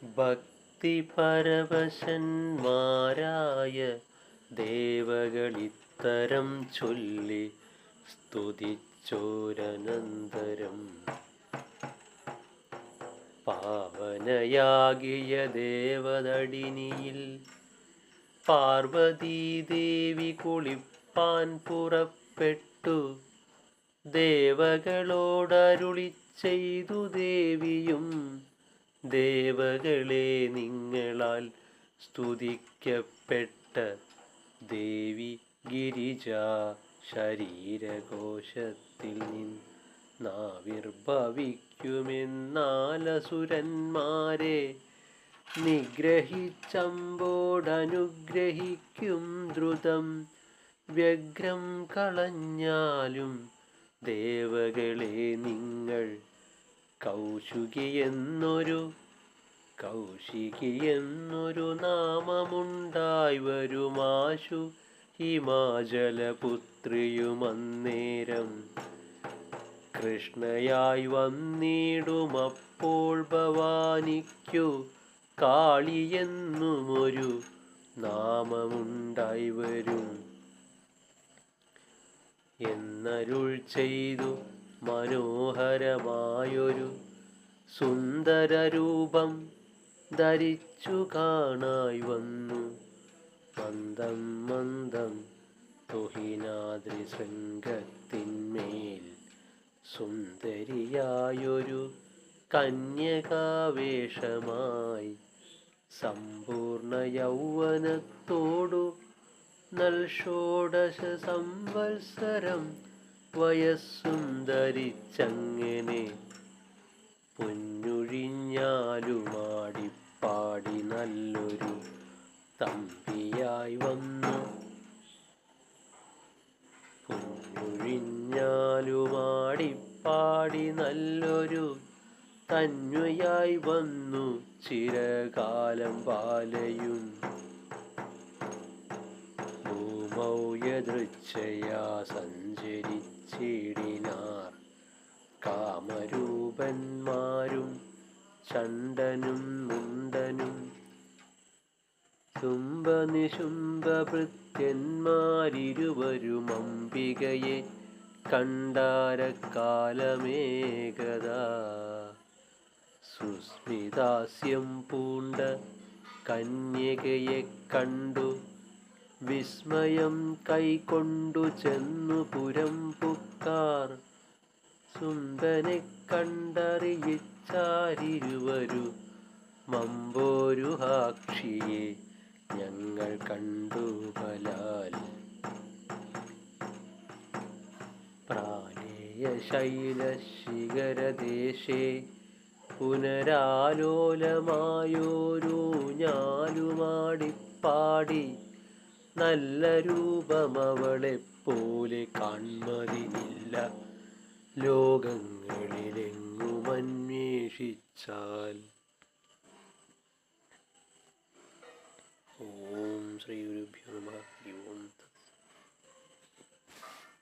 ഭക്തിപരവശന്മാരായ ദേവകളിത്തരം ചൊല്ലി സ്തുതിച്ചോരനന്തരം പാവനയാകിയ ദേവതടിനിയിൽ പാർവതീദേവി കുളിപ്പാൻ പുറപ്പെട്ടു. ദേവകളോടരുളി ചെയ്തു ദേവിയും, ദേവകളെ നിങ്ങളാൽ സ്തുതിക്കപ്പെട്ട ദേവി ഗിരിജ ശരീരകോശത്തിൽ നിന്നാവിർഭവിക്കുമെന്നാലസുരന്മാരെ നിഗ്രഹിച്ചമ്പോടനുഗ്രഹിക്കും ദ്രുതം. വ്യഗ്രം കളഞ്ഞാലും ദേവകളെ നിങ്ങൾ കൗശികിയെന്നൊരു നാമമുണ്ടായി വരുമാശു ഹിമാചലപുത്രിയുമന്നേരം കൃഷ്ണയായി വന്നിടുമപ്പോൾ ഭവാനിക്കു കാളിയെന്നുമൊരു നാമമുണ്ടായി വരും എന്നരുൾ ചെയ്തു. മനോഹരമായൊരു സുന്ദരരൂപം ധരിച്ചു കാണായി വന്നു. മന്ദം മന്ദം തുഹിനാദ്രി ശൃംഗത്തിന്മേൽ സുന്ദരിയായൊരു കന്യകാവേഷമായി സമ്പൂർണ്ണ യൗവനത്തോടു ഷോഡശ സംവത്സരം വയസ്സും ധരിച്ചങ്ങനെ പൊന്നൊഴിഞ്ഞാലുമാടിപ്പാടി നല്ലൊരു തമ്പിയായി വന്നു. പൊന്നൊഴിഞ്ഞാലുമാടിപ്പാടി നല്ലൊരു തന്വയായി വന്നു ചിരകാലം പാലയും. ഭൂമൗയദൃച്ഛയാ സഞ്ചരിച്ചിടിനാർ കാമരൂപന്മാരും ചണ്ഡനും മുണ്ടനും. ശുംഭനിശുംഭഭൃത്യന്മാരിരുവരും അംബികയെ കണ്ടാരക്കാലമേകദാ. സുസ്മിതാസ്യം പൂണ്ട കന്യകയെ കണ്ടു വിസ്മയം കൈക്കൊണ്ടു ചെന്നു പുരം പുക്കാർ. സുന്ദനെ കണ്ടറിയിച്ചാരിരുവരു മമ്പോരുഹാക്ഷിയെ ഞങ്ങൾ കണ്ടു ബലാൽ. പ്രാലേയശൈലശിഖരദേശേ പുനരാലോലമായോരൂഞ്ഞാലുമാടിപ്പാടി നല്ല രൂപമവളെപ്പോലെ കാൺമതിനില്ല ലോകങ്ങളിലെങ്ങുമന്വേഷിച്ചാൽ. ഓം ശ്രീ ഗുരുഭ്യോ നമഃ.